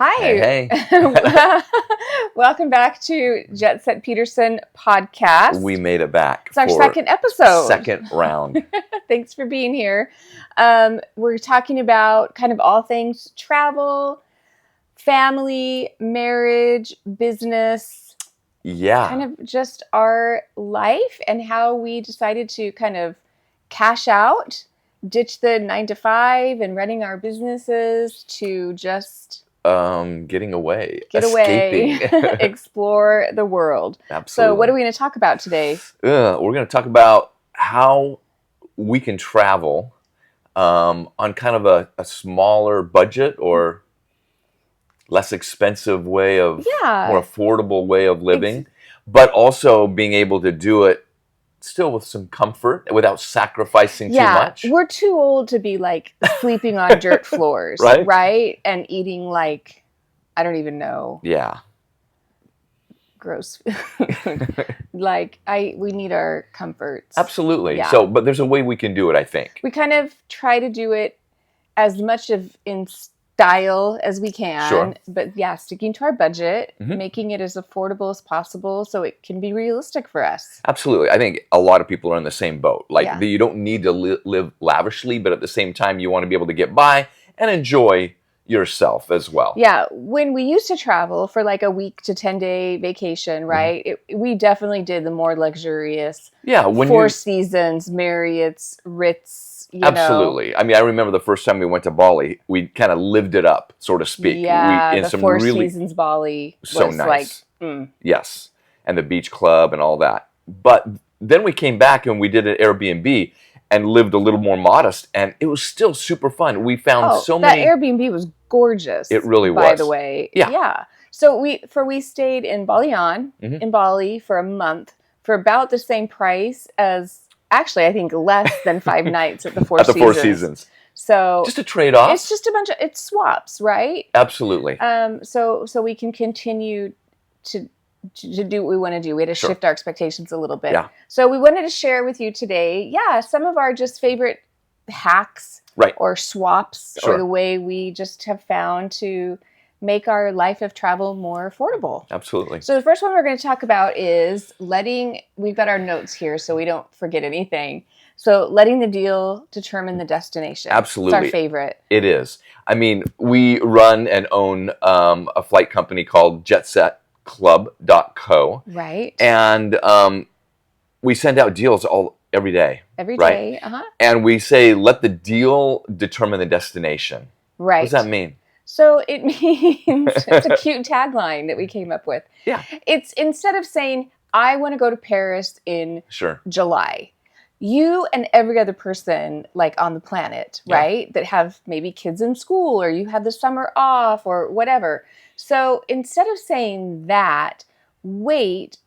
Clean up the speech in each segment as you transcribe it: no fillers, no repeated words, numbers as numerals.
Hi. Hey. Welcome back to Jet Set Peterson podcast. We made it back. It's our second episode. Second round. Thanks for being here. We're talking about kind of all things travel, family, marriage, business. Yeah. Kind of just our life and how we decided to kind of cash out, ditch the 9-to-5 and running our businesses to just... getting away. Get Escaping. away. Explore the world. Absolutely. So what are we going to talk about today? We're going to talk about how we can travel on kind of a smaller budget or less expensive way of, more affordable way of living, but also being able to do it still with some comfort without sacrificing too much. We're too old to be like sleeping on dirt floors, right? And eating like, I don't even know. Yeah. Gross food. We need our comforts. Absolutely. Yeah. So, but there's a way we can do it, I think. We kind of try to do it as much of in style as we can, Sure. But sticking to our budget, making it as affordable as possible so it can be realistic for us. Absolutely. I think a lot of people are in the same boat. You don't need to live lavishly, but at the same time, you want to be able to get by and enjoy yourself as well. Yeah. When we used to travel for like a week to 10-day vacation, right? We definitely did the more luxurious Four Seasons, Marriott's, Ritz. Absolutely. I mean, I remember the first time we went to Bali, we kind of lived it up, so to speak. Yeah, the Four Seasons Bali was so nice. Yes, and the beach club and all that. But then we came back and we did an Airbnb and lived a little more modest, and it was still super fun. We found so many... That Airbnb was gorgeous. It really was. By the way. Yeah. So we stayed in Balian, in Bali, for a month for about the same price as... Actually, I think less than 5 nights at the Four Seasons. At the Four Seasons. So just a trade-off. It's just a bunch of swaps, right? Absolutely. So we can continue to do what we want to do. We had to shift our expectations a little bit. Yeah. So we wanted to share with you today, some of our just favorite hacks, or swaps, or the way we just have found to make our life of travel more affordable. Absolutely. So the first one we're going to talk about is we've got our notes here so we don't forget anything. So letting the deal determine the destination. Absolutely. It's our favorite. It is. I mean, we run and own a flight company called getsetclub.co. Right. And we send out deals every day. Every day, And we say, let the deal determine the destination. Right. What does that mean? So it means, it's a cute tagline that we came up with. Yeah. It's instead of saying, I want to go to Paris in July, you and every other person on the planet, right, that have maybe kids in school or you have the summer off or whatever. So instead of saying that, wait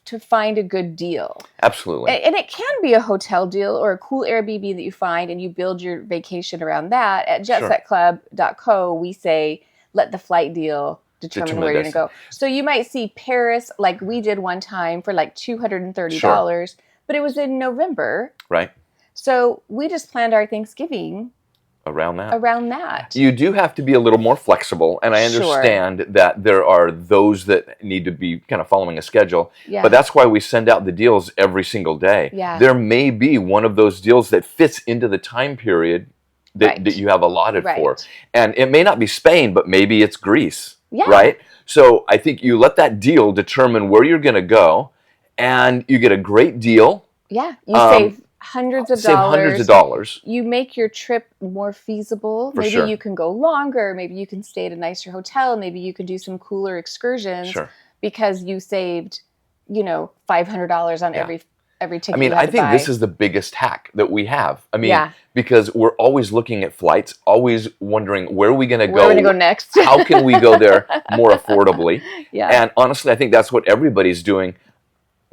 to find a good deal. Absolutely. And it can be a hotel deal or a cool Airbnb that you find and you build your vacation around that. At jetsetclub.co, we say, let the flight deal determine where you're going to go. So you might see Paris, like we did one time, for like $230, but it was in November. Right. So we just planned our Thanksgiving around that. You do have to be a little more flexible, and I understand that there are those that need to be kind of following a schedule, but that's why we send out the deals every single day. Yeah. There may be one of those deals that fits into the time period that you have allotted for. And it may not be Spain, but maybe it's Greece, right? So I think you let that deal determine where you're going to go, and you get a great deal. Yeah, you save hundreds of dollars. You make your trip more feasible. Maybe you can go longer. Maybe you can stay at a nicer hotel. Maybe you can do some cooler excursions because you saved, $500 on every ticket. I mean, I think this is the biggest hack that we have. I mean, because we're always looking at flights, always wondering where are we going to go? Where are we going to go next? How can we go there more affordably? And honestly, I think that's what everybody's doing.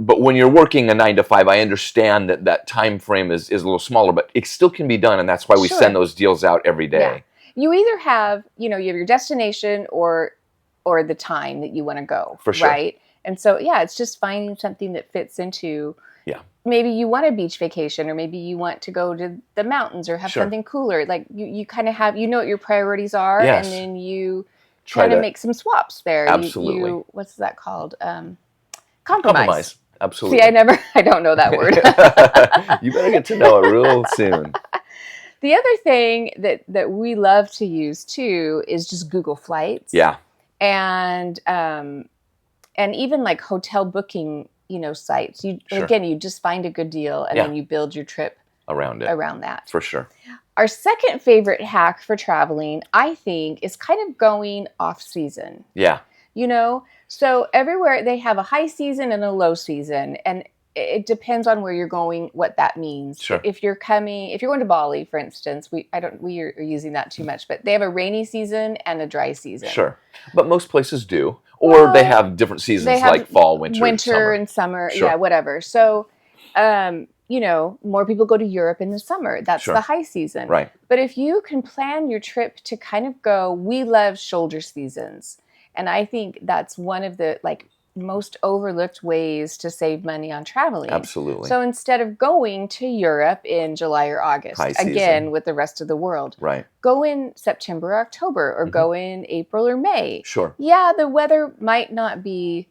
But when you're working a 9-to-5, I understand that time frame is a little smaller, but it still can be done, and that's why we send those deals out every day. Yeah. You either have, you have your destination or the time that you want to go, right? And so, it's just finding something that fits into. Maybe you want a beach vacation, or maybe you want to go to the mountains or have something cooler. Like you kind of have, what your priorities are, and then you kind of make some swaps there. Absolutely. What's that called? Compromise. Absolutely. See, I don't know that word. You better get to know it real soon. The other thing that we love to use too is just Google Flights. Yeah. And even like hotel booking, sites. You just find a good deal and then you build your trip around that. For sure. Our second favorite hack for traveling, I think, is kind of going off season. Yeah. So everywhere they have a high season and a low season, and it depends on where you're going, what that means. Sure. If you're going to Bali, for instance, we are using that too much, but they have a rainy season and a dry season. Sure. But most places do. Or they have different seasons like fall, winter summer. And summer. Sure. Yeah, whatever. So, more people go to Europe in the summer. That's the high season. Right. But if you can plan your trip to kind of go, we love shoulder seasons. And I think that's one of the most overlooked ways to save money on traveling. Absolutely. So instead of going to Europe in July or August, again with the rest of the world, go in September or October, or go in April or May. Sure. Yeah, the weather might not be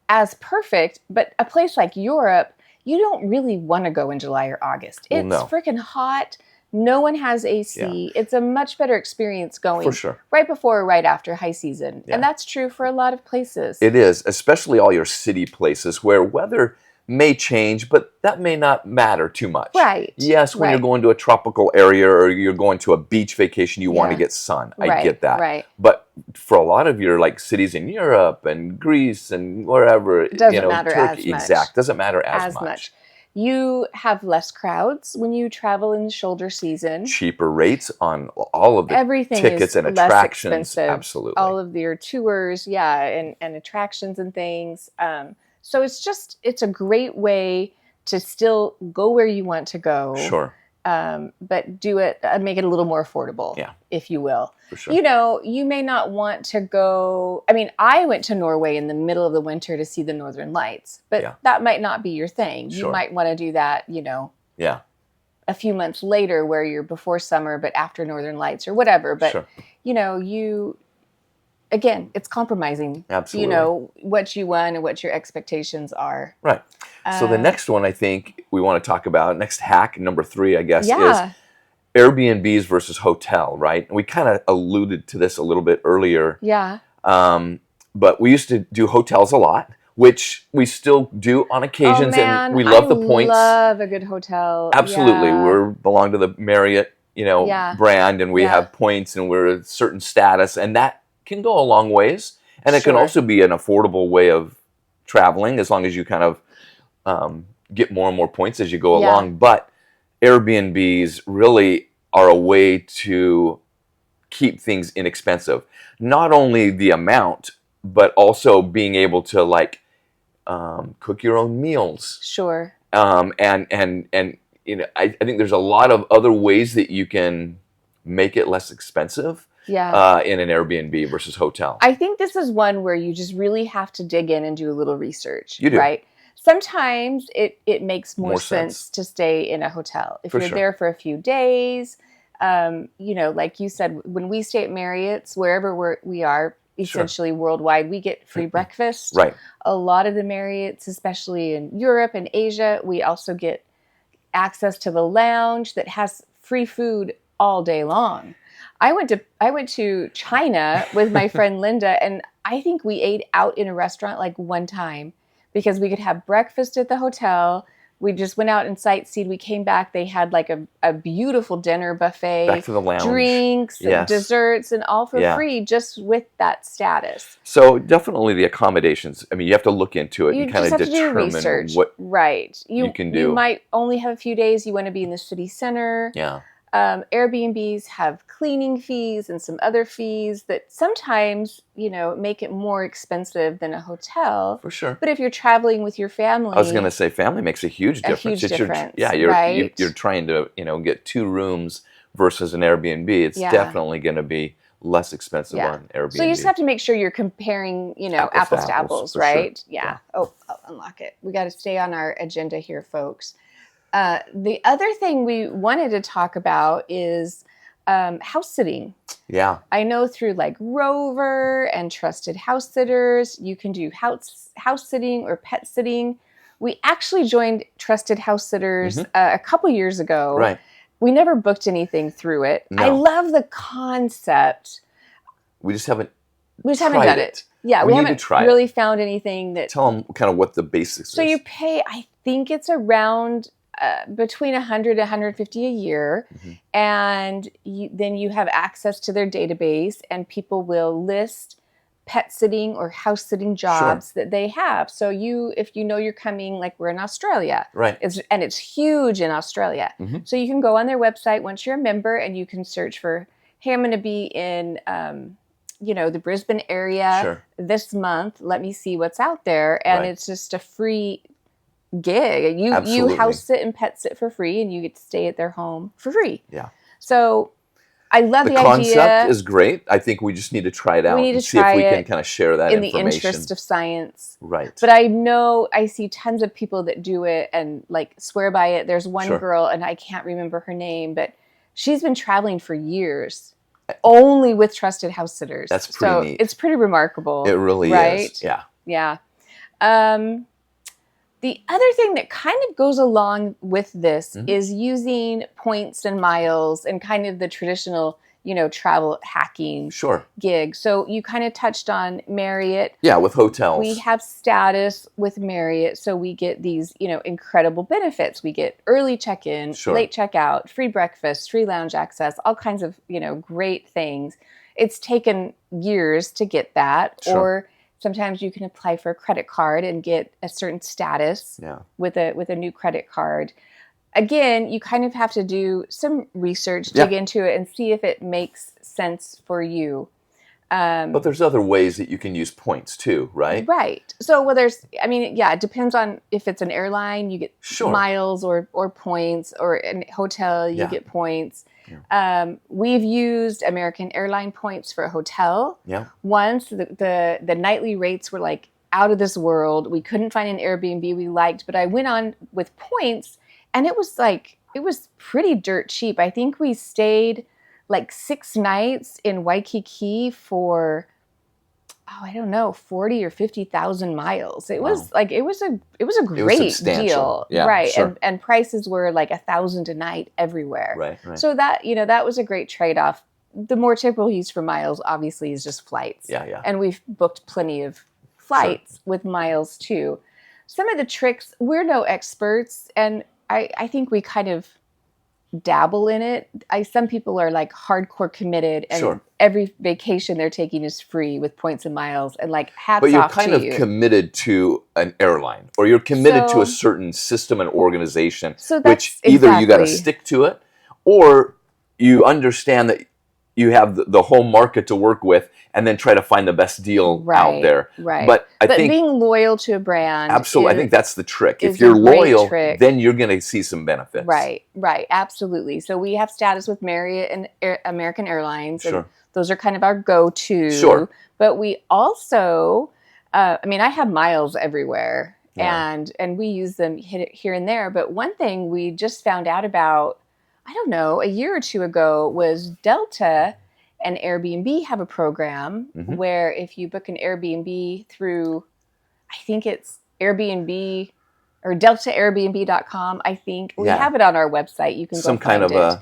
as perfect, but a place like Europe, you don't really want to go in July or August. It's freaking hot. No one has AC. Yeah. It's a much better experience going right before or right after high season. Yeah. And that's true for a lot of places. It is, especially all your city places where weather may change, but that may not matter too much. Right. Yes, when you're going to a tropical area or you're going to a beach vacation, you want to get sun. I get that. Right. But for a lot of your cities in Europe and Greece and wherever, it doesn't matter Turkey, as much. Doesn't matter as much. You have less crowds when you travel in the shoulder season. Cheaper rates on all of the tickets and attractions. Expensive. Absolutely. All of your tours, and attractions and things. So it's a great way to still go where you want to go. Sure. But do it, make it a little more affordable, if you will. For sure. You may not want to go. I mean, I went to Norway in the middle of the winter to see the Northern Lights, but that might not be your thing. Sure. You might want to do that, a few months later where you're before summer, but after Northern Lights or whatever. But, again, it's compromising. Absolutely. What you want and what your expectations are. Right. So the next one I think we want to talk about, next hack, number 3, I guess, is Airbnbs versus hotel, right? We kind of alluded to this a little bit earlier. Yeah. But we used to do hotels a lot, which we still do on occasions, and we love the points. I love a good hotel. Absolutely. We belong to the Marriott, brand, and we have points, and we're a certain status, and that can go a long ways. And it can also be an affordable way of traveling, as long as you kind of get more and more points as you go along. But Airbnbs really are a way to keep things inexpensive. Not only the amount, but also being able to cook your own meals. Sure. And I think there's a lot of other ways that you can make it less expensive. Yeah. In an Airbnb versus hotel. I think this is one where you just really have to dig in and do a little research. You do. Right? Sometimes it makes more sense to stay in a hotel. If you're there for a few days, like you said, when we stay at Marriott's, wherever we are, essentially worldwide, we get free breakfast. Right. A lot of the Marriott's, especially in Europe and Asia, we also get access to the lounge that has free food all day long. I went to China with my friend Linda, and I think we ate out in a restaurant one time because we could have breakfast at the hotel. We just went out and sightseed. We came back. They had a beautiful dinner buffet. Back to the lounge. Drinks, and desserts, and all for free just with that status. So definitely the accommodations. I mean, you have to look into it and kind of determine what you can do. You might only have a few days. You want to be in the city center. Yeah. Airbnbs have cleaning fees and some other fees that sometimes, make it more expensive than a hotel. For sure. But if you're traveling with your family, I was going to say family makes a huge difference. You're trying to, get 2 rooms versus an Airbnb. It's definitely going to be less expensive on Airbnb. So you just have to make sure you're comparing, apples to apples, right? Sure. Yeah. Oh, I'll unlock it. We got to stay on our agenda here, folks. The other thing we wanted to talk about is house sitting. Yeah. I know through like Rover and Trusted House Sitters, you can do house sitting or pet sitting. We actually joined Trusted House Sitters a couple years ago. Right. We never booked anything through it. No. I love the concept. We just haven't done it. Yeah, we haven't really found anything that... Tell them kind of what the basics is. So you pay, I think it's around between $100 and $150 a year. And then you have access to their database, and people will list pet sitting or house sitting jobs that they have. So if you know you're coming, like we're in Australia. Right. And it's huge in Australia. So you can go on their website once you're a member, and you can search for, hey, I'm going to be in... the Brisbane area this month. Let me see what's out there. And it's just a free gig. You house sit and pet sit for free, and you get to stay at their home for free. Yeah. So I love the idea. The concept is great. I think we just need to try it out and see if we can kind of share that information. In the interest of science. Right. But I know I see tons of people that do it and like swear by it. There's one girl, and I can't remember her name, but she's been traveling for years. Only with Trusted House Sitters. That's pretty neat. It's pretty remarkable. It really is. Yeah. Yeah. The other thing that kind of goes along with this is using points and miles and kind of the traditional, travel hacking gig. So you kind of touched on Marriott. Yeah, with hotels. We have status with Marriott, so we get these, incredible benefits. We get early check-in, late check-out, free breakfast, free lounge access, all kinds of, great things. It's taken years to get that, or sometimes you can apply for a credit card and get a certain status with a new credit card. Again, you kind of have to do some research, dig into it, and see if it makes sense for you. But there's other ways that you can use points too, right? Right. So, it depends on if it's an airline, you get miles or points, or a hotel, you get points. Yeah. We've used American airline points for a hotel. Yeah. Once the nightly rates were like out of this world. We couldn't find an Airbnb we liked, but I went on with points, and it was pretty dirt cheap. I think we stayed like 6 nights in Waikiki for, 40 or 50,000 miles. It was like, it was a great deal. Yeah, right. And prices were like $1,000 a night everywhere. Right. So that was a great trade-off. The more typical use for miles obviously is just flights. Yeah. And we've booked plenty of flights with miles too. Some of the tricks, we're no experts, and I think we kind of dabble in it. Some people are like hardcore committed, and every vacation they're taking is free with points and miles, and like hats off to you. But you're kind of committed to an airline, or you're committed to a certain system and organization, which either you got to stick to it, or you understand that you have the whole market to work with, and then try to find the best deal out there. Right. But I think being loyal to a brand, absolutely, I think that's the trick. If you're loyal, then you're going to see some benefits. Right, absolutely. So we have status with Marriott and American Airlines, and those are kind of our go-to. Sure. But we also, I have miles everywhere, and we use them here and there. But one thing we just found out about, a year or two ago, was Delta and Airbnb have a program where if you book an Airbnb through, I think it's Airbnb or DeltaAirbnb.com, I think. We have it on our website. You can go find it.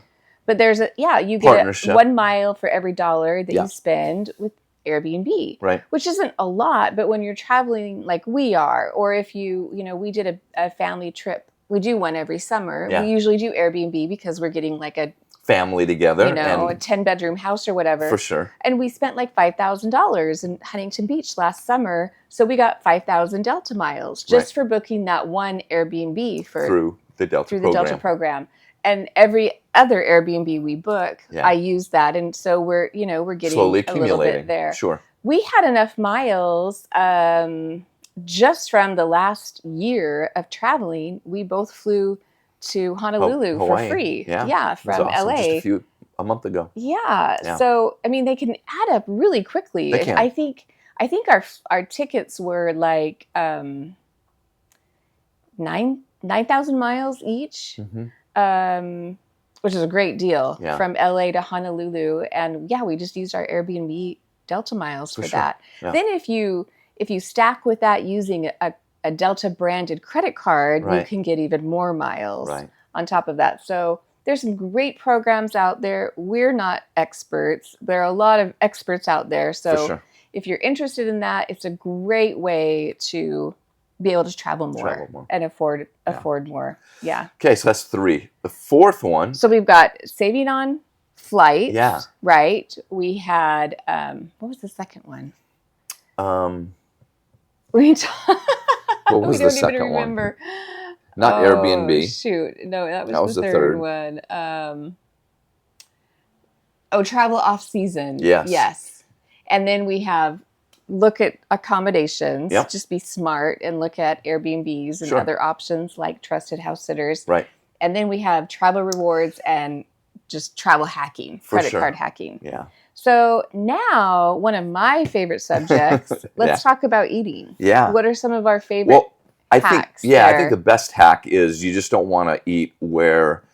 But there's you get 1 mile for every $1 that you spend with Airbnb. Right. Which isn't a lot, but when you're traveling like we are, or if we did a family trip. We do one every summer. Yeah. We usually do Airbnb because we're getting like a family together, a 10-bedroom house or whatever. For sure. And we spent like $5,000 in Huntington Beach last summer, so we got 5,000 Delta miles just for booking that one Airbnb through the Delta program. And every other Airbnb we book, I use that, and so we're getting slowly accumulating a little bit there. Sure. We had enough miles. Just from the last year of traveling, we both flew to Honolulu for free. Yeah, from awesome. LA. Just a month ago. Yeah. So they can add up really quickly. They can. I think our tickets were like 9,000 miles each. which is a great deal, Yeah. from LA to Honolulu. And yeah, we just used our Airbnb Delta miles for that. Yeah. Then if you stack with that using a Delta branded credit card, you can get even more miles on top of that. So there's some great programs out there. We're not experts. There are a lot of experts out there. So if you're interested in that, it's a great way to be able to travel more. And afford more. Yeah. Okay, so that's 3. The 4th one. So we've got saving on flights. Yeah. Right. We had what was the second one? What was the second one? Not Airbnb. Shoot. No, that was the third one. Travel off season. Yes. And then we have look at accommodations. Yep. Just be smart and look at Airbnbs and other options like trusted house sitters. Right. And then we have travel rewards and just travel hacking, credit card hacking. Yeah. So now one of my favorite subjects, let's talk about eating. Yeah. What are some of our favorite hacks? I think the best hack is you just don't want to eat where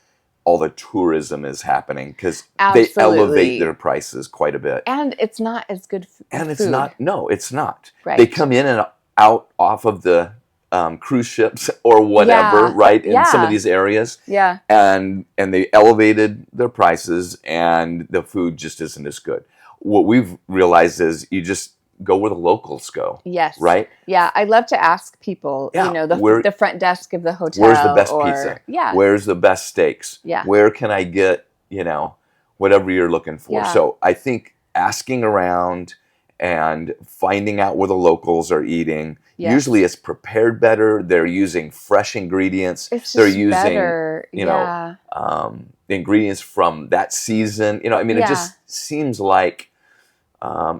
all the tourism is happening because they elevate their prices quite a bit. And it's not as good food. And it's not. Right. They come in and out off of the cruise ships or whatever, right? In some of these areas. Yeah. And they elevated their prices and the food just isn't as good. What we've realized is you just go where the locals go. Yes. Right? Yeah. I love to ask people, the front desk of the hotel. Where's the best pizza? Yeah. Where's the best steaks? Yeah. Where can I get, whatever you're looking for? Yeah. So I think asking around and finding out where the locals are eating. Yes. Usually it's prepared better. They're using fresh ingredients. They're using, better. ingredients from that season. It just seems like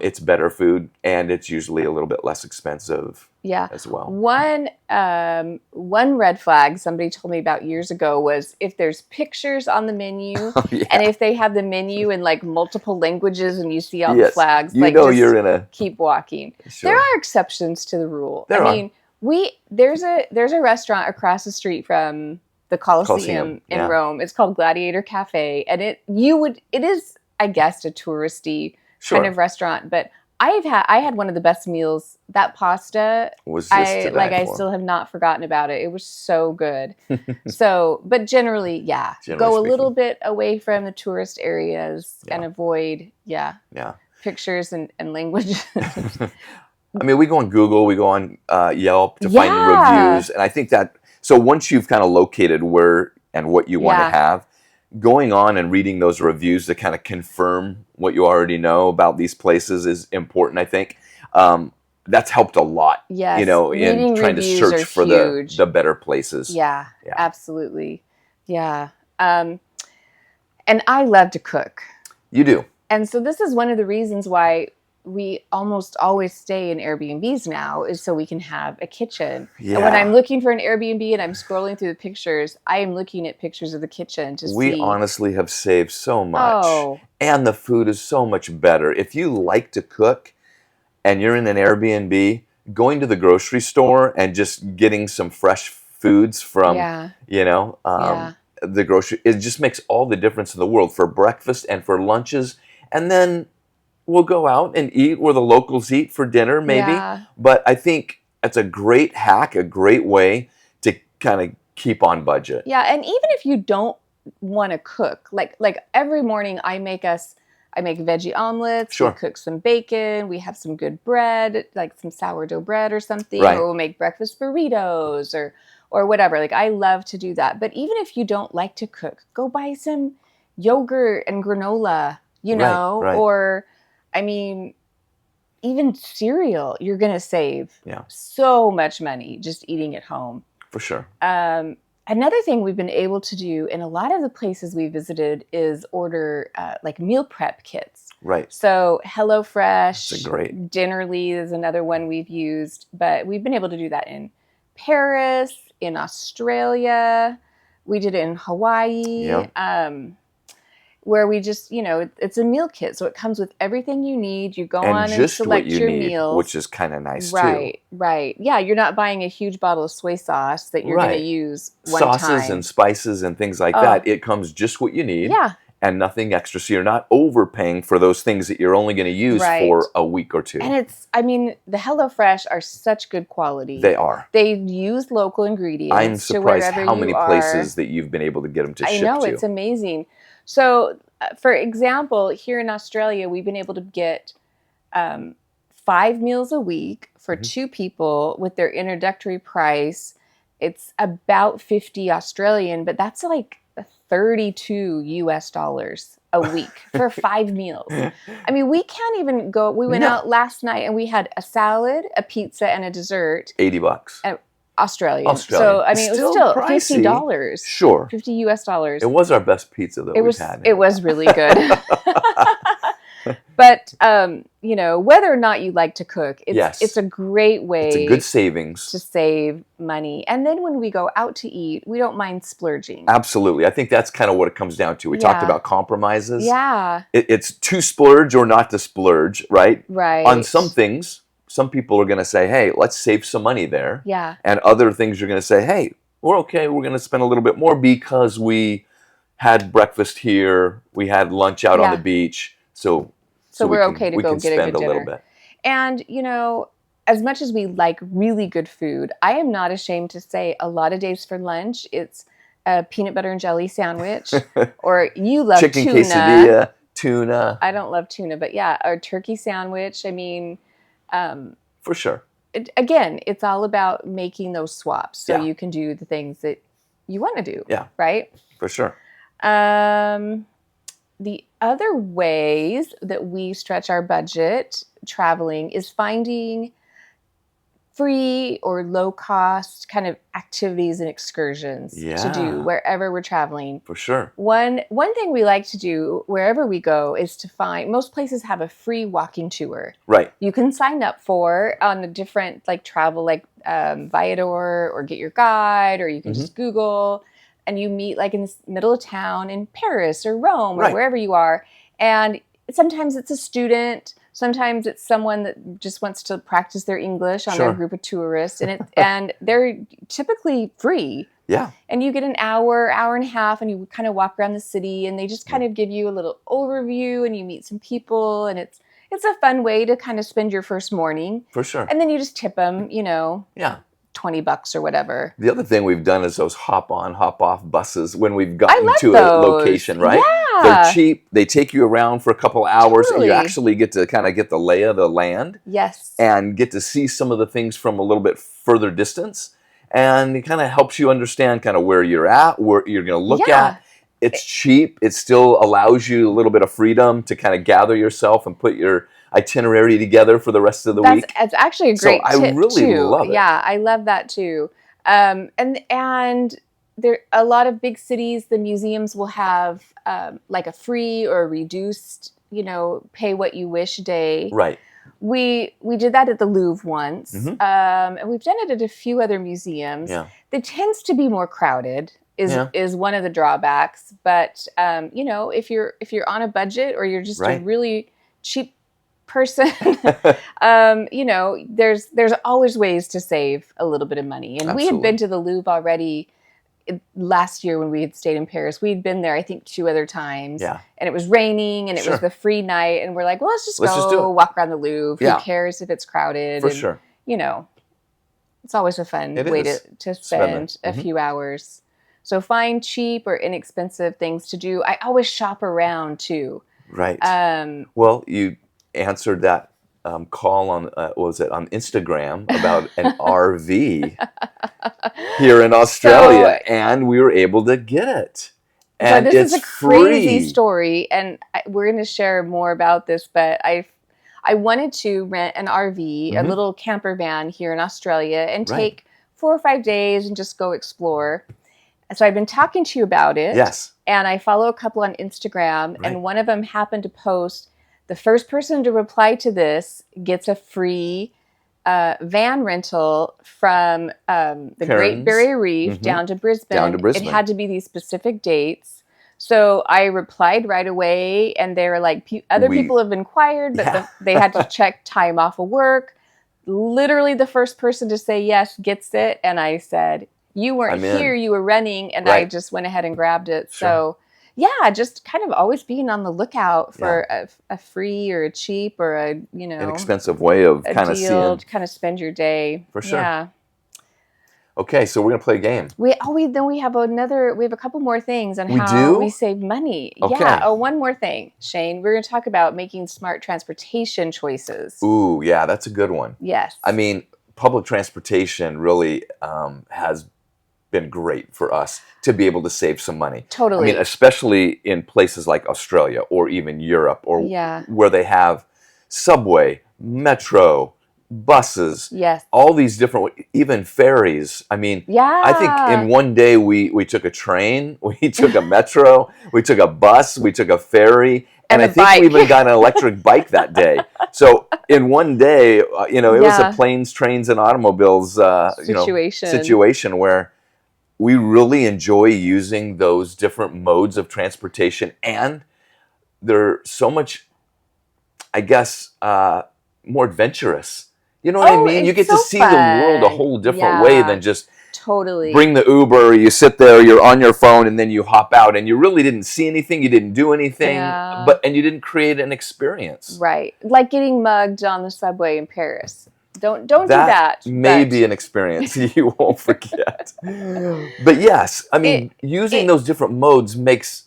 it's better food, and it's usually a little bit less expensive as well. One red flag somebody told me about years ago was if there's pictures on the menu, and if they have the menu in like multiple languages and you see all the flags, you're in a keep walking. Sure. There are exceptions to the rule. There's a restaurant across the street from the Colosseum in Rome. It's called Gladiator Cafe, and it is, I guess, a touristy kind of restaurant, but I had one of the best meals. That pasta was I still have not forgotten about it. It was so good. But generally go a little bit away from the tourist areas and avoid pictures and language. We go on Google, we go on Yelp to find reviews, and I think that once you've kind of located where and what you want to have, going on and reading those reviews to kind of confirm what you already know about these places is important, I think. That's helped a lot, in trying to search for the better places. Yeah, absolutely. Yeah. And I love to cook. You do. And so this is one of the reasons why we almost always stay in Airbnbs now, is so we can have a kitchen. Yeah. And when I'm looking for an Airbnb and I'm scrolling through the pictures, I am looking at pictures of the kitchen to see. We honestly have saved so much. Oh. And the food is so much better. If you like to cook and you're in an Airbnb, going to the grocery store and just getting some fresh foods from, the grocery, it just makes all the difference in the world for breakfast and for lunches. And then we'll go out and eat where the locals eat for dinner, maybe. Yeah. But I think that's a great hack, a great way to kind of keep on budget. Yeah, and even if you don't want to cook, like every morning I make veggie omelets, we cook some bacon, we have some good bread, like some sourdough bread or something, or we'll make breakfast burritos or whatever. Like I love to do that. But even if you don't like to cook, go buy some yogurt and granola, or even cereal, you're going to save so much money just eating at home. For sure. Another thing we've been able to do in a lot of the places we visited is order like meal prep kits. Right. So HelloFresh, that's great. Dinnerly is another one we've used, but we've been able to do that in Paris, in Australia. We did it in Hawaii. Yep. where we just, it's a meal kit. So it comes with everything you need. You go on and select your meals. Which is kind of nice too. Right. Yeah, you're not buying a huge bottle of soy sauce that you're going to use one time. Sauces and spices and things like that. It comes just what you need. Yeah. And nothing extra. So you're not overpaying for those things that you're only going to use for a week or two. And the HelloFresh are such good quality. They are. They use local ingredients. I'm surprised how many places that you've been able to get them to ship to. I know, it's amazing. So, for example, here in Australia, we've been able to get 5 meals a week for 2 people with their introductory price. It's about 50 Australian, but that's like $32 US a week for 5 meals. I mean, we can't even go. We went out last night and we had a salad, a pizza, and a dessert. $80. Australian. So, I mean, it was still pricey. $50. Sure. $50 US. It was our best pizza that we've had. It was really good. But, whether or not you like to cook, it's a great way. It's a good savings. To save money. And then when we go out to eat, we don't mind splurging. Absolutely. I think that's kind of what it comes down to. We talked about compromises. Yeah. It's to splurge or not to splurge, right? Right. On some things, some people are going to say, hey, let's save some money there. Yeah. And other things you're going to say, hey, we're okay. We're going to spend a little bit more because we had breakfast here. We had lunch out on the beach. So we're okay to go get a good dinner. Little bit. And, as much as we like really good food, I am not ashamed to say a lot of days for lunch, it's a peanut butter and jelly sandwich, or you love chicken tuna. Quesadilla, tuna. I don't love tuna, but yeah, or turkey sandwich. I mean, for sure. Again, it's all about making those swaps so you can do the things that you want to do. Yeah. Right? For sure. The other ways that we stretch our budget traveling is finding free or low cost kind of activities and excursions to do wherever we're traveling. For sure. One thing we like to do wherever we go is to find, most places have a free walking tour. Right. You can sign up for on a different travel Viator or Get Your Guide, or you can just Google, and you meet in the middle of town in Paris or Rome or wherever you are. And sometimes it's a student. Sometimes it's someone that just wants to practice their English on their group of tourists, and they're typically free. Yeah. And you get an hour and a half, and you kind of walk around the city, and they just kind of give you a little overview, and you meet some people, and it's a fun way to kind of spend your first morning. For sure. And then you just tip them, $20 or whatever. The other thing we've done is those hop-on, hop-off buses when we've gotten to a location, right? Yeah. They're cheap. They take you around for a couple hours, Totally. and you actually get to kind of get the lay of the land. Yes. And get to see some of the things from a little bit further distance. And it kind of helps you understand kind of where you're at, where you're going to look at. It's cheap. It still allows you a little bit of freedom to kind of gather yourself and put your itinerary together for the rest of the week. It's actually a great tip, I really love it. Yeah, I love that too. And there a lot of big cities, the museums will have a free or reduced, pay what you wish day. Right. We did that at the Louvre once, and we've done it at a few other museums. Yeah. It tends to be more crowded. Is one of the drawbacks, but if you're on a budget or you're just a really cheap person, there's always ways to save a little bit of money. And we had been to the Louvre already last year when we had stayed in Paris. We'd been there, I think, 2 other times. Yeah. And it was raining, and it was the free night, and we're like, well, let's just go walk around the Louvre. Who cares if it's crowded? For sure. It's always a fun way to spend a few hours. So find cheap or inexpensive things to do. I always shop around too. Right. Well, you answered that call on on Instagram about an RV here in Australia, and we were able to get it. And this is a crazy story, and we're going to share more about this. But I wanted to rent an RV, a little camper van here in Australia, and take 4 or 5 days and just go explore. So I've been talking to you about it. Yes. And I follow a couple on Instagram, and one of them happened to post, the first person to reply to this gets a free van rental from the Great Barrier Reef down to Brisbane. It had to be these specific dates. So I replied right away, and they were like, other people have inquired, but they had to check time off of work. Literally the first person to say yes gets it. And I said, you weren't here, you were running, and I just went ahead and grabbed it. Sure. So yeah, just kind of always being on the lookout for a free or a cheap or a, you know, inexpensive way of kind of seeing, to kind of spend your day. For sure. Yeah. Okay, so we're gonna play a game. We have a couple more things on how we save money. Okay. Yeah. Oh, one more thing, Shane. We're gonna talk about making smart transportation choices. Ooh, yeah, that's a good one. Yes. I mean, public transportation really has been great for us to be able to save some money. Totally. I mean, especially in places like Australia or even Europe, or where they have subway, metro, buses, all these different, even ferries. I mean, I think in one day we took a train, we took a metro, we took a bus, we took a ferry, and I think we even got an electric bike that day. So in one day, it was a planes, trains, and automobiles situation where we really enjoy using those different modes of transportation, and they're so much, I guess, more adventurous. You know what I mean? You get to see the world a whole different way than just bring the Uber, you sit there, you're on your phone, and then you hop out, and you really didn't see anything, you didn't do anything, and you didn't create an experience. Right. Like getting mugged on the subway in Paris. Don't do that. That may be an experience you won't forget. But yes, I mean, using those different modes makes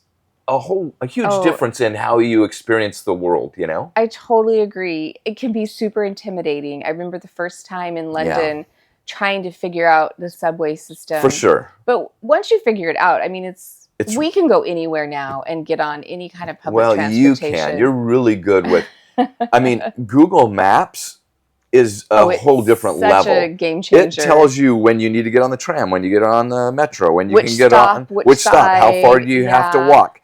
a huge difference in how you experience the world, you know? I totally agree. It can be super intimidating. I remember the first time in London trying to figure out the subway system. For sure. But once you figure it out, I mean, we can go anywhere now and get on any kind of public transportation. Well, you can. You're really good with, I mean, Google Maps is a whole different level. Such a game changer. It tells you when you need to get on the tram, when you get on the metro, when you can get on, which stop, how far do you have to walk.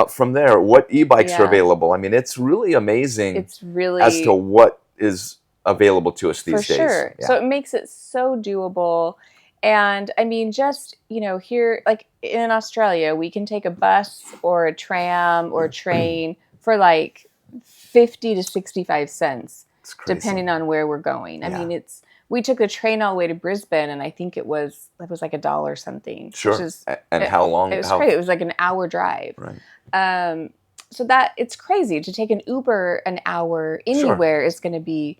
From there, what e-bikes are available. I mean, it's really amazing. It's really as to what is available to us these days. For sure. Yeah. So it makes it so doable. And I mean, just, here, like in Australia, we can take a bus or a tram or a train for like 50 to 65 cents, depending on where we're going. I mean, we took the train all the way to Brisbane, and I think it was like $1 something. Sure. How long? It was crazy. It was like an hour drive. Right. So that it's crazy to take an Uber an hour anywhere is going to be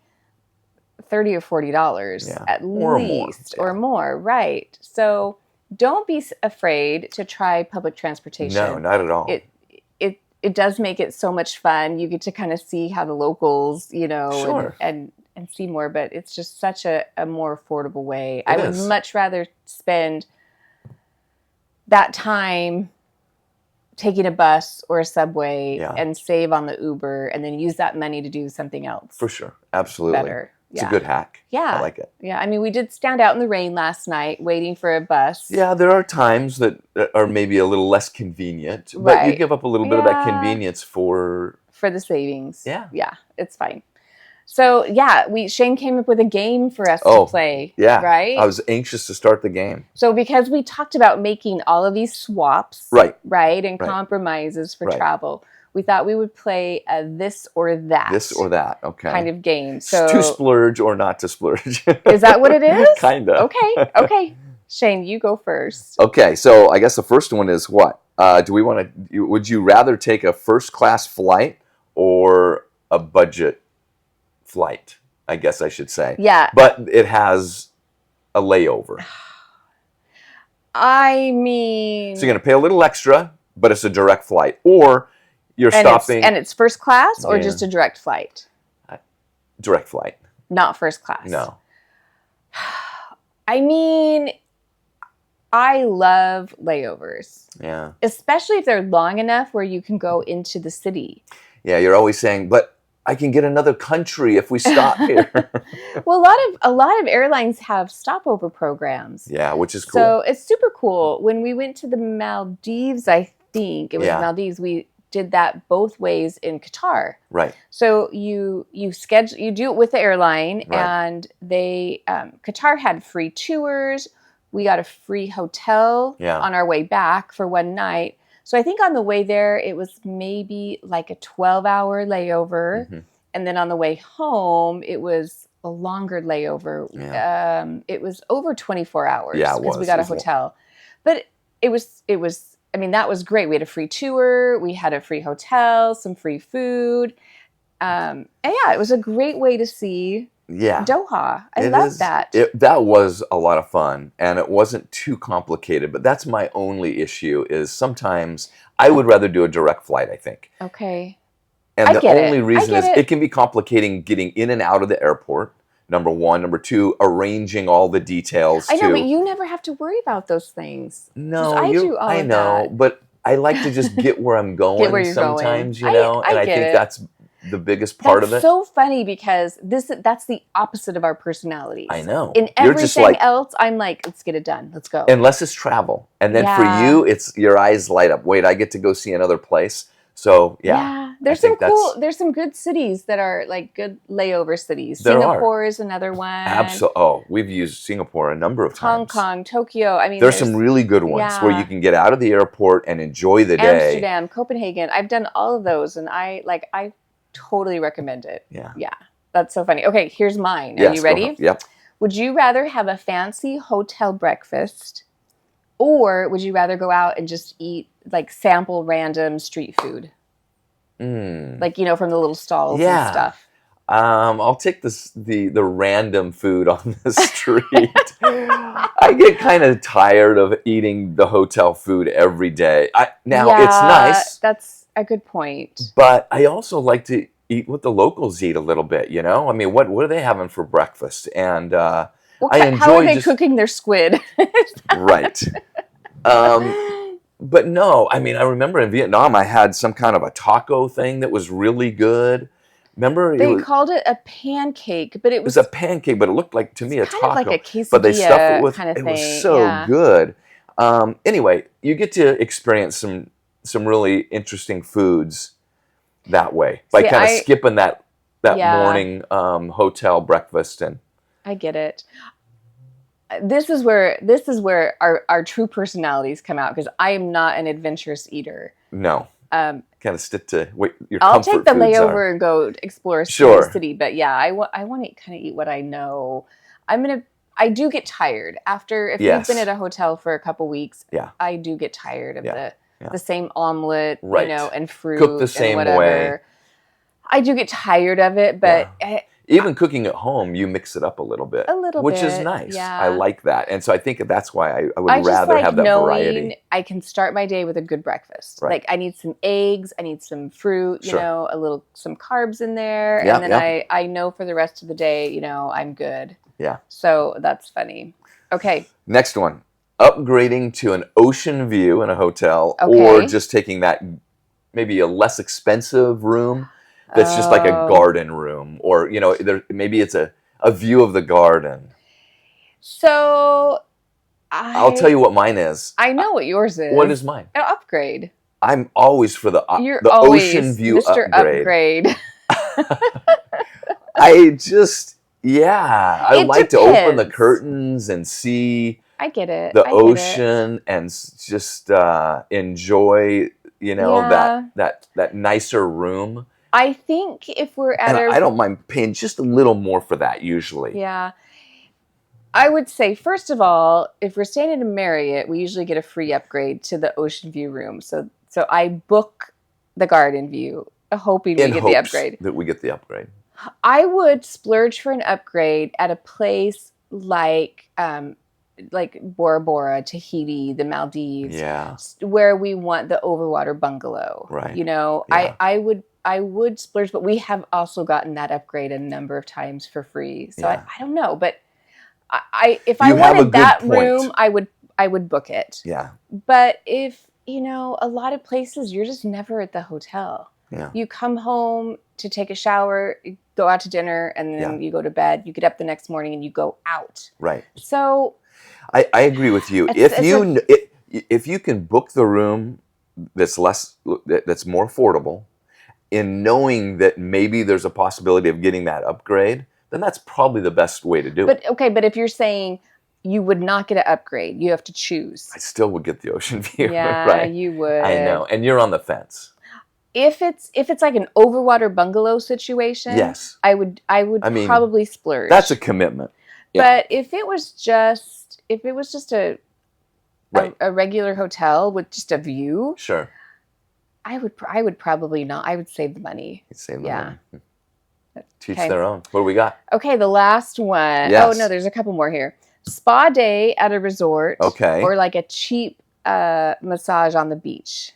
$30 or $40 at least or more. Right. So don't be afraid to try public transportation. No, not at all. It does make it so much fun. You get to kind of see how the locals, and see more, but it's just such a more affordable way. I would much rather spend that time taking a bus or a subway and save on the Uber, and then use that money to do something else. For sure. Absolutely. Better. It's a good hack. Yeah. I like it. Yeah. I mean, we did stand out in the rain last night waiting for a bus. Yeah, there are times that are maybe a little less convenient, but you give up a little bit of that convenience for the savings. Yeah. Yeah, it's fine. So, Shane came up with a game for us to play. Yeah. Right? I was anxious to start the game. So, because we talked about making all of these swaps. Right. And compromises for travel, we thought we would play a this or that. This or that, okay. Kind of game. So, to splurge or not to splurge. Is that what it is? Kind of. Okay. Shane, you go first. Okay, so I guess the first one is what? Would you rather take a first class flight or a budget flight, I guess I should say. Yeah. But it has a layover. I mean... So you're going to pay a little extra, but it's a direct flight. Or you're stopping... And it's first class or just a direct flight? Direct flight. Not first class? No. I mean, I love layovers. Yeah. Especially if they're long enough where you can go into the city. Yeah, you're always saying, but I can get another country if we stop here. Well, a lot of airlines have stopover programs. Yeah, which is cool. So it's super cool. When we went to the Maldives, I think it was Maldives, we did that both ways in Qatar. Right. So you do it with the airline, and they Qatar had free tours. We got a free hotel on our way back for one night. So I think on the way there, it was maybe like a 12-hour layover. Mm-hmm. And then on the way home, it was a longer layover. Yeah. It was over 24 hours Yeah, it because was. we got a hotel. But it was, I mean, that was great. We had a free tour. We had a free hotel, some free food. And yeah, it was a great way to see Doha. I love that. That was a lot of fun, and it wasn't too complicated. But that's my only issue is sometimes I would rather do a direct flight, I think. Okay. And the only reason is it can be complicating getting in and out of the airport, number one. Number two, arranging all the details. I know, but you never have to worry about those things. No, I do all I of know, that. but I like to just get where I'm going Get where you're sometimes, going. you know? And I think that's the biggest part of it. That's so funny because that's the opposite of our personalities. I know. In everything else, I'm like, let's get it done. Let's go. Unless it's travel. And then for you, it's your eyes light up. Wait, I get to go see another place. So, yeah. There's some good cities that are like good layover cities. Singapore is another one. Absolutely. Oh, we've used Singapore a number of times. Hong Kong, Tokyo. I mean, there's some really good ones where you can get out of the airport and enjoy the day. Amsterdam, Copenhagen. I've done all of those, and I totally recommend it. Yeah. That's so funny. Okay, here's mine. Are you ready? Yep. Would you rather have a fancy hotel breakfast, or would you rather go out and just eat, like, sample random street food? Like, from the little stalls and stuff. I'll take the random food on the street. I get kind of tired of eating the hotel food every day. It's nice. That's a good point. But I also like to eat what the locals eat a little bit, I mean, what are they having for breakfast? And I enjoy how are they cooking their squid? Right. But no, I mean, I remember in Vietnam, I had some kind of a taco thing that was really good. Remember? They called it a pancake, but it was a pancake, but it looked like, to me, a taco. Kind of like a quesadilla but they stuffed it with, kind of thing. It was so good. Anyway, you get to experience some really interesting foods that way by kind of skipping that morning hotel breakfast. And I get it. This is where our true personalities come out, because I am not an adventurous eater. No. Kind of stick to what your I'll comfort take the foods layover are. And go explore the city. But yeah, I want to kind of eat what I know. I do get tired if we've been at a hotel for a couple weeks. Yeah. I do get tired of the same omelet, and fruit, cooked the same and whatever. way. I do get tired of it, but even cooking at home, you mix it up a little bit, which is nice. Yeah. I like that, and so I think that's why I would rather have that variety. I can start my day with a good breakfast. Right. Like, I need some eggs, I need some fruit, some carbs in there, and then I know for the rest of the day, I'm good. Yeah. So that's funny. Okay. Next one: upgrading to an ocean view in a hotel, or just taking that maybe a less expensive room. That's just like a garden room, or maybe it's a view of the garden. So I'll tell you what mine is. I know what yours is. What is mine? An upgrade. I'm always for the ocean view Mr. Upgrade. I like to open the curtains and see. I get it. The ocean and just enjoy, that nicer room. I think if we're at I don't mind paying just a little more for that usually. Yeah. I would say, first of all, if we're staying at a Marriott, we usually get a free upgrade to the ocean view room. So I book the garden view, hoping we get the upgrade. That we get the upgrade. I would splurge for an upgrade at a place like Bora Bora, Tahiti, the Maldives, where we want the overwater bungalow. Right. I would splurge, but we have also gotten that upgrade a number of times for free. So I don't know, but if I wanted that room, I would book it. Yeah. But if a lot of places you're just never at the hotel. Yeah. You come home to take a shower, you go out to dinner, and then you go to bed. You get up the next morning and you go out. Right. So I agree with you. If you can book the room that's more affordable, in knowing that maybe there's a possibility of getting that upgrade, then that's probably the best way to do it. But if you're saying, you would not get an upgrade. You have to choose. I still would get the ocean view. Yeah, right? you would. I know. And you're on the fence. If it's like an overwater bungalow situation, yes, I would probably splurge. That's a commitment. Yeah. But if it was just a regular hotel with just a view, sure, I would probably not. I would save the money. You'd save the money. Teach their own. What do we got? Okay, the last one. Yes. Oh no, there's a couple more here. Spa day at a resort. Okay. Or like a cheap massage on the beach.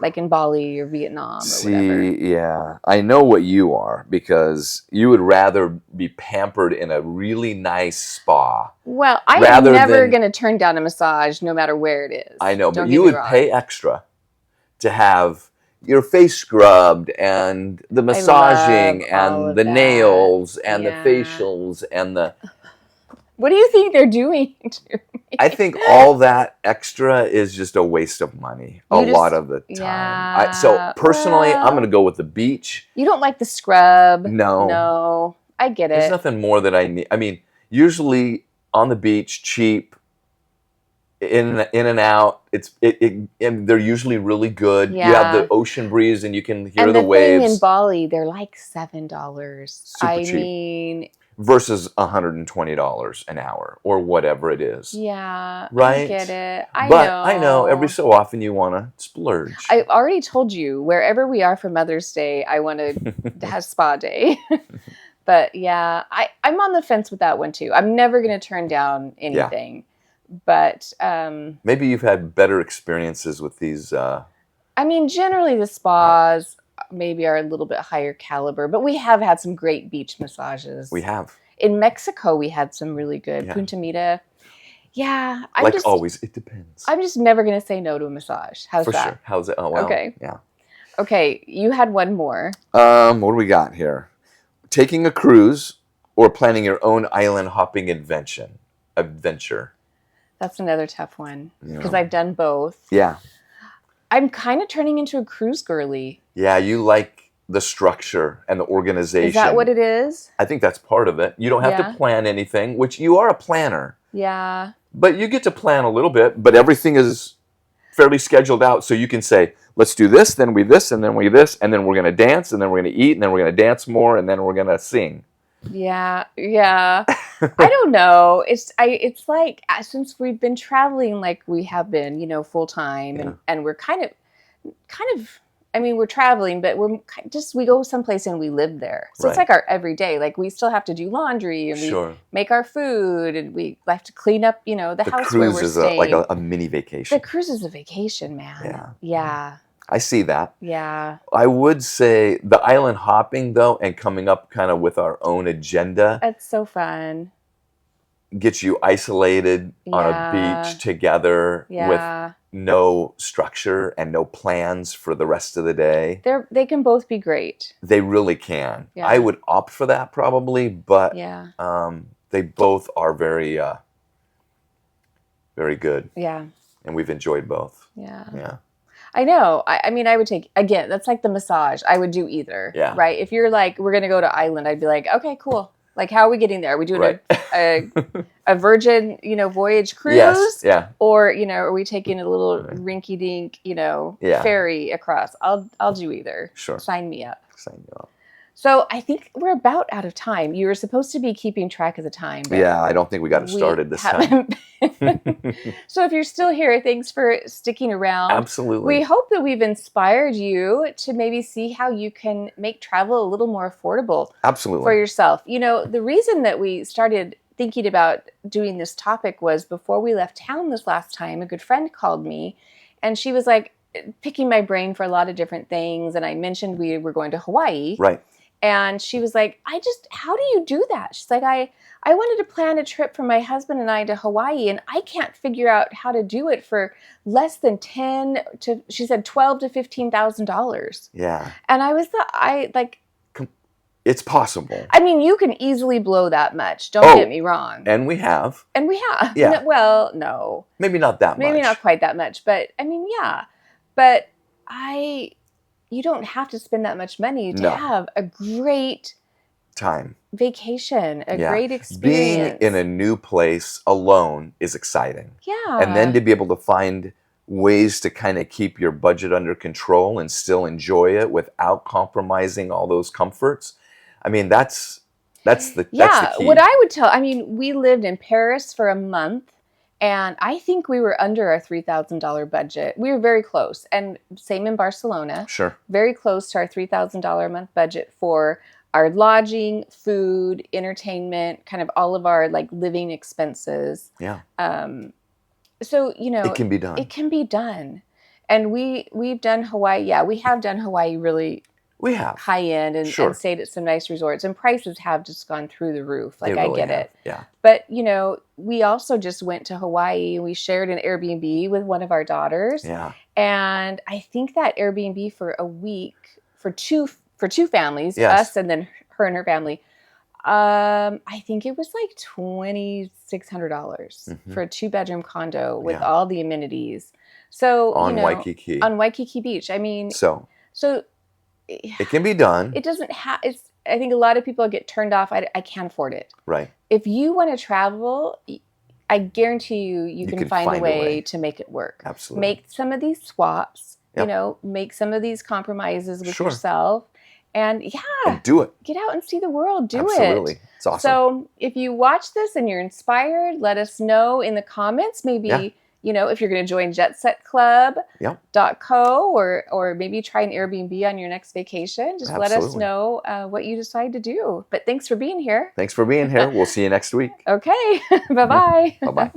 Like in Bali or Vietnam or whatever. Yeah. I know what you are, because you would rather be pampered in a really nice spa. Well, I am never going to turn down a massage no matter where it is. I know, but you would pay extra to have your face scrubbed and the massaging and the nails and the facials and the... What do you think they're doing to me? I think all that extra is just a waste of money a lot of the time. Yeah, so personally, I'm going to go with the beach. You don't like the scrub? No. I get it. There's nothing more that I need. I mean, usually on the beach, cheap, in and out. And they're usually really good. Yeah. You have the ocean breeze and you can hear the waves. And the thing in Bali, they're like $7. Super cheap. Mean... versus $120 an hour or whatever it is. Yeah, right? I get it. I know every so often you want to splurge. I've already told you, wherever we are for Mother's Day, I want to have spa day. But yeah, I'm on the fence with that one too. I'm never going to turn down anything. Yeah. But maybe you've had better experiences with these. I mean, generally the spas maybe are a little bit higher caliber, but we have had some great beach massages. We have. In Mexico, we had some really good. Punta Mita. Yeah. Always, it depends. I'm just never going to say no to a massage. How's that? For sure. How's it? Oh, wow. Okay. Yeah. Okay. You had one more. What do we got here? Taking a cruise or planning your own island hopping adventure. That's another tough one because I've done both. Yeah. I'm kind of turning into a cruise girly. Yeah, you like the structure and the organization. Is that what it is? I think that's part of it. You don't have to plan anything, which you are a planner. Yeah. But you get to plan a little bit, but everything is fairly scheduled out. So you can say, let's do this, then we this, and then we this, and then we're going to dance, and then we're going to eat, and then we're going to dance more, and then we're going to sing. Yeah. I don't know. It's like since we've been traveling like we have been, full time, and we're kind of. I mean, we're traveling, but we go someplace and we live there. So it's like our everyday. Like we still have to do laundry and we make our food and we have to clean up, the house where we're staying. The cruise is like a mini vacation. The cruise is a vacation, man. Yeah. I see that. Yeah. I would say the island hopping, though, and coming up kind of with our own agenda. That's so fun. Gets you isolated on a beach together with no structure and no plans for the rest of the day. They can both be great. They really can. Yeah. I would opt for that probably, but they both are very, very good. Yeah. And we've enjoyed both. Yeah. Yeah. I know. I mean, I would take, again, that's like the massage. I would do either. Yeah. Right? If you're like, we're going to go to Island, I'd be like, okay, cool. Like, how are we getting there? Are we doing a Virgin, voyage cruise? Yes, yeah. Or, are we taking a little rinky-dink, ferry across? I'll do either. Sure. Sign me up. Sign you up. So I think we're about out of time. You were supposed to be keeping track of the time. Yeah, I don't think we got it started this time. So if you're still here, thanks for sticking around. Absolutely. We hope that we've inspired you to maybe see how you can make travel a little more affordable. Absolutely. For yourself. The reason that we started thinking about doing this topic was before we left town this last time, a good friend called me and she was like picking my brain for a lot of different things. And I mentioned we were going to Hawaii. Right. And she was like, how do you do that? She's like, I wanted to plan a trip for my husband and I to Hawaii, and I can't figure out how to do it for less than she said $12,000 to $15,000. Yeah. And I was it's possible. I mean, you can easily blow that much. Don't get me wrong. And we have. Yeah. Well, no. Maybe not that much. Maybe not quite that much, but I mean, yeah. But you don't have to spend that much money to have a great time. Vacation, a Yeah. great experience. Being in a new place alone is exciting. Yeah. And then to be able to find ways to kind of keep your budget under control and still enjoy it without compromising all those comforts. I mean, that's the key. What I would tell, I mean, we lived in Paris for a month, and I think we were under our $3,000 budget. We were very close, and same in Barcelona. Sure. Very close to our $3,000 a month budget for our lodging, food, entertainment, kind of all of our like living expenses. Yeah. So, you know, it can be done. It can be done. And we've done Hawaii. Yeah, we have done Hawaii really high end and stayed at some nice resorts. And prices have just gone through the roof. Like, I get it. Yeah. But, you know, we also just went to Hawaii and we shared an Airbnb with one of our daughters. Yeah. And I think that Airbnb for a week for two families, us and then her and her family, I think it was like $2,600 for a 2-bedroom condo with all the amenities. So on Waikiki. On Waikiki Beach. I mean, so it can be done. It doesn't have. I think a lot of people get turned off. I can't afford it. Right. If you want to travel, I guarantee you can find a way to make it work. Absolutely. Make some of these swaps. You know, make some of these compromises with yourself. And and do it. Get out and see the world. Do it. Absolutely. It's awesome. So if you watch this and you're inspired, let us know in the comments. Maybe, you know, if you're going to join jetsetclub.co or maybe try an Airbnb on your next vacation. Just let us know what you decide to do. But thanks for being here. Thanks for being here. We'll see you next week. Okay. Bye-bye. Bye-bye.